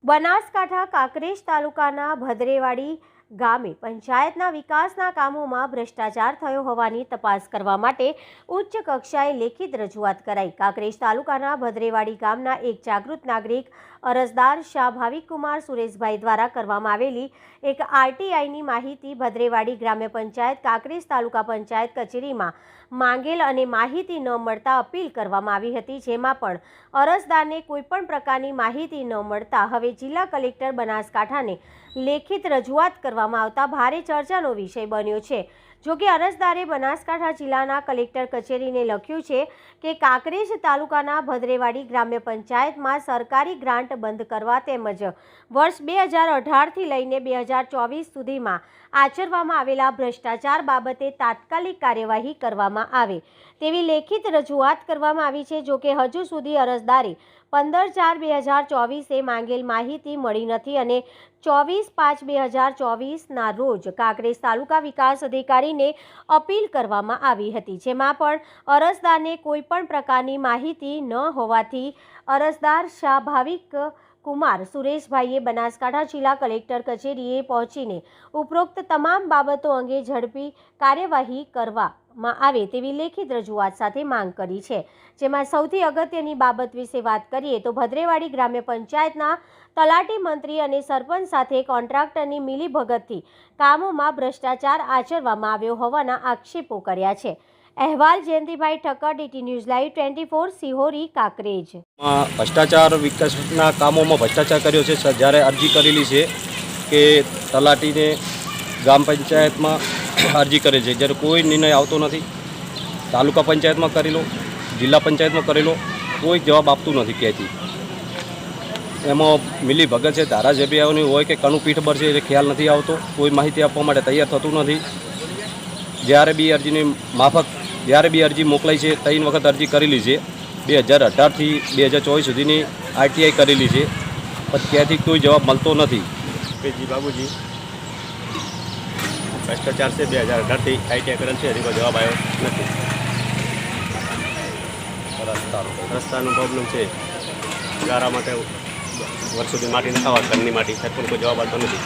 બનાસકાંઠા કાંકરેજ તાલુકાના ભદ્રેવાડી ગામે પંચાયતના વિકાસના કામોમાં ભ્રષ્ટાચાર થયો હોવાની તપાસ કરવા માટે ઉચ્ચ કક્ષાએ લેખિત રજૂઆત કરાઈ। કાંકરેજ તાલુકાના ભદ્રેવાડી ગામના એક જાગૃત નાગરિક અરજદાર શાહ ભાવિકકુમાર સુરેશભાઈ દ્વારા કરવામાં આવેલી એક આરટીઆઈની માહિતી ભદ્રેવાડી ગ્રામ્ય પંચાયત કાંકરેજ તાલુકા પંચાયત કચેરીમાં માંગેલ અને માહિતી ન મળતા અપીલ કરવામાં આવી હતી, જેમાં પણ અરજદારને કોઈપણ પ્રકારની માહિતી ન મળતા હવે જિલ્લા કલેક્ટર બનાસકાંઠાને લેખિત રજૂઆત કરવામાં આવતા ભારે ચર્ચાનો વિષય બન્યો છે। જો કે અરજદારે બનાસકાંઠા જિલ્લાના કલેક્ટર કચેરીને લખ્યું છે કે કાંકરેજ તાલુકાના ભદ્રેવાડી ગ્રામ્ય પંચાયતમાં સરકારી ગ્રાન્ટ બંધ કરવા તેમજ વર્ષ 2018થી લઈને 2024 સુધીમાં આચરવામાં આવેલા ભ્રષ્ટાચાર બાબતે તાત્કાલિક કાર્યવાહી કરવામાં આવે તેવી લેખિત રજૂઆત કરવામાં આવી છે। જો કે હજુ સુધી અરજદારે 15/4/2024 માંગેલ માહિતી મળી નથી અને 24/5/2024ના રોજ કાંકરેજ તાલુકા વિકાસ અધિકારીને અપીલ કરવામાં આવી હતી, જેમાં પણ અરજદારને કોઈપણ પ્રકારની માહિતી ન હોવાથી અરજદાર શાહ ભાવિકકુમાર સુરેશભાઈએ બનાસકાંઠા જિલ્લા કલેક્ટર કચેરીએ પહોંચીને ઉપરોક્ત તમામ બાબતો અંગે ઝડપી કાર્યવાહી કરવામાં આવે તેવી લેખિત રજૂઆત સાથે માંગ કરી છે। જેમાં સૌથી અગત્યની બાબત વિશે વાત કરીએ તો ભદ્રેવાડી ગ્રામ્ય પંચાયતના તલાટી મંત્રી અને સરપંચ સાથે કોન્ટ્રાક્ટરની મિલીભગતથી કામોમાં ભ્રષ્ટાચાર આચરવામાં આવ્યો હોવાના આક્ષેપો કર્યા છે। અહેવાલ Jayantibhai Thakkar, DT news live 24 Sihori Kankrej. ભ્રષ્ટાચાર વિકાસના કામોમાં ભ્રષ્ટાચાર કર્યો છે। જ્યારે અરજી કરેલી છે કે તલાટીને ગ્રામ પંચાયતમાં અરજી કરે છે, જ્યારે કોઈ નિર્ણય આવતો નથી। તાલુકા પંચાયતમાં કરેલો, જિલ્લા પંચાયતમાં કરેલો, કોઈ જવાબ આપતું નથી ક્યાંથી। એમાં મિલી ભગત છે, ધારાસભ્યોની હોય કે કણું પીઠબર છે એ ખ્યાલ નથી આવતો, કોઈ માહિતી આપવા માટે તૈયાર થતું નથી। જ્યારે બી અરજીની માફક જ્યારે બી અરજી મોકલાઈ છે 3 વખત અરજી કરેલી છે, 2018થી 2024 સુધીની આરટીઆઈ કરેલી છે, પણ ત્યાંથી કોઈ જવાબ મળતો નથી। જી બાબુજી, ભ્રષ્ટાચાર છે 2018થી આઈટીઆઈ કરેલ છે, હજી કોઈ જવાબ આવ્યો નથી। રસ્તાનો પ્રોબ્લેમ છે, ગારા માટે વર્ષ સુધી માટી નખાવા ઘરની માટી, પણ કોઈ જવાબ આવતો નથી।